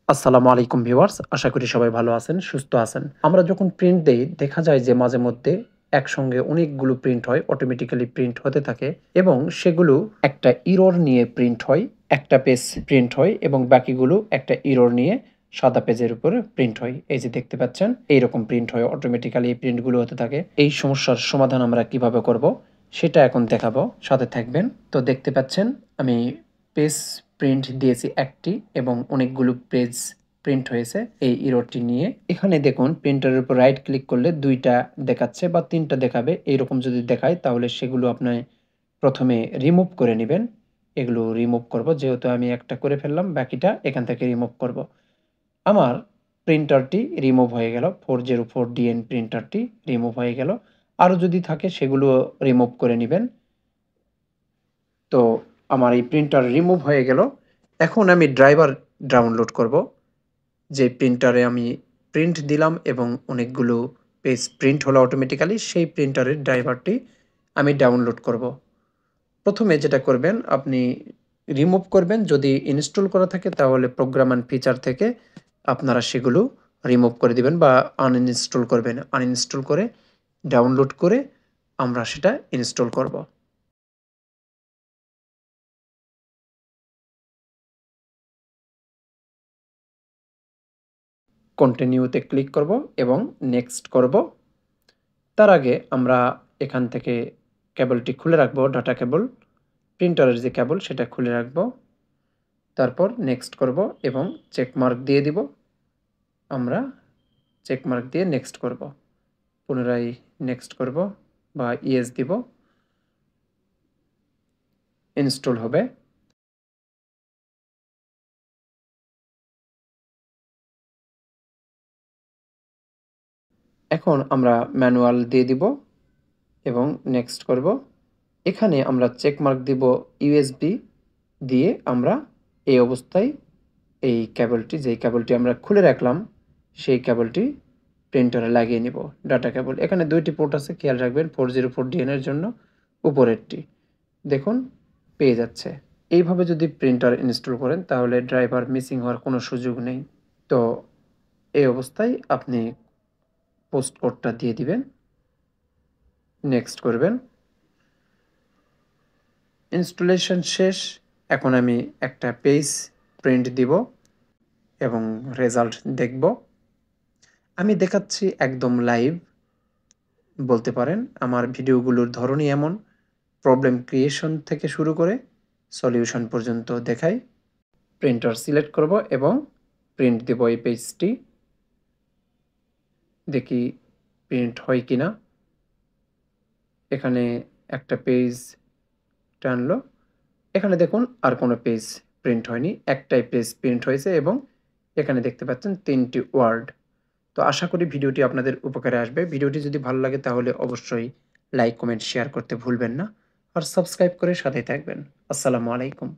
আসসালামু আলাইকুম ভিউয়ার্স, আশা করি সবাই ভালো আছেন, সুস্থ আছেন। আমরা যখন প্রিন্ট দেই দেখা যায় যে মাঝে মধ্যে একসঙ্গে অনেকগুলো প্রিন্ট হয়, অটোমেটিক্যালি প্রিন্ট হতে থাকে এবং সেগুলো একটা ইরর নিয়ে প্রিন্ট হয়, একটা পেজ প্রিন্ট হয় এবং বাকিগুলো একটা ইরর নিয়ে সাদা পেজের উপরে প্রিন্ট হয়। এই যে দেখতে পাচ্ছেন এইরকম প্রিন্ট হয়, অটোমেটিক্যালি এই প্রিন্টগুলো হতে থাকে। এই সমস্যার সমাধান আমরা কিভাবে করব সেটা এখন দেখাবো, সাথে থাকবেন। তো দেখতে পাচ্ছেন আমি পেজ প্রিন্ট দিয়েছি একটি এবং অনেকগুলো পেজ প্রিন্ট হয়েছে এই ইররটি নিয়ে। এখানে দেখুন প্রিন্টারের উপর রাইট ক্লিক করলে ২টা দেখাচ্ছে বা ৩টা দেখাবে। এইরকম যদি দেখায় তাহলে সেগুলো আপনি প্রথমে রিমুভ করে নেবেন। এগুলো রিমুভ করব, যেহেতু আমি একটা করে ফেললাম বাকিটা এখান থেকে রিমুভ করব। আমার প্রিন্টারটি রিমুভ হয়ে গেল, 404DN প্রিন্টারটি রিমুভ হয়ে গেল। আরও যদি থাকে সেগুলো রিমুভ করে নেবেন। তো আমার এই প্রিন্টার রিমুভ হয়ে গেল। এখন আমি ড্রাইভার ডাউনলোড করব। যে প্রিন্টারে আমি প্রিন্ট দিলাম এবং অনেকগুলো পেজ প্রিন্ট হলো অটোমেটিক্যালি, সেই প্রিন্টারের ড্রাইভারটি আমি ডাউনলোড করব। প্রথমে যেটা করবেন আপনি রিমুভ করবেন, যদি ইনস্টল করা থাকে তাহলে প্রোগ্রাম অ্যান্ড ফিচার থেকে আপনারা সেগুলো রিমুভ করে দিবেন বা আনইনস্টল করবেন। আনইনস্টল করে ডাউনলোড করে আমরা সেটা ইনস্টল করব। কন্টিনিউতে ক্লিক করব এবং নেক্সট করব। তার আগে আমরা এখান থেকে কেবলটি খুলে রাখবো, ডাটা কেবল, প্রিন্টারের যে কেবল সেটা খুলে রাখবো। তারপর নেক্সট করব এবং চেক মার্ক দিয়ে দিব। আমরা চেক মার্ক দিয়ে নেক্সট করব, পুনরায় নেক্সট করব বা ইয়েস দিব, ইনস্টল হবে। এখন আমরা ম্যানুয়াল দিয়ে দিব এবং নেক্সট করব। এখানে আমরা চেক মার্ক দিব ইউএসবি দিয়ে। আমরা এই অবস্থায় এই কেবলটি, যেই কেবলটি আমরা খুলে রাখলাম সেই কেবলটি প্রিন্টারে লাগিয়ে নিব। ডাটা কেবল, এখানে 2টি পোর্ট আছে, খেয়াল রাখবেন। 404DN এর জন্য উপরেরটি দেখুন পেয়ে যাচ্ছে। এইভাবে যদি প্রিন্টার ইনস্টল করেন তাহলে ড্রাইভার মিসিং হওয়ার কোনো সুযোগ নেই। তো এই অবস্থায় আপনি পোস্ট কোডটা দিয়ে দিবেন, নেক্সট করবেন। ইনস্টলেশন শেষ। এখন আমি একটা পেজ প্রিন্ট দিব এবং রেজাল্ট দেখব। আমি দেখাচ্ছি একদম লাইভ বলতে পারেন। আমার ভিডিওগুলোর ধরনই এমন, প্রবলেম ক্রিয়েশন থেকে শুরু করে সলিউশন পর্যন্ত দেখাই। প্রিন্টার সিলেক্ট করব এবং প্রিন্ট দেব এই পেজটি। দেখি প্রিন্ট হয় কিনা। এখানে একটা পেজ টানলো, এখানে দেখুন আর কোনো পেজ প্রিন্ট হয়নি, একটাই পেজ প্রিন্ট হয়েছে এবং এখানে দেখতে পাচ্ছেন 3টি ওয়ার্ড। তো আশা করি ভিডিওটি আপনাদের উপকারে আসবে। ভিডিওটি যদি ভালো লাগে তাহলে অবশ্যই লাইক, কমেন্ট, শেয়ার করতে ভুলবেন না আর সাবস্ক্রাইব করে সাথেই থাকবেন। আসসালামু আলাইকুম।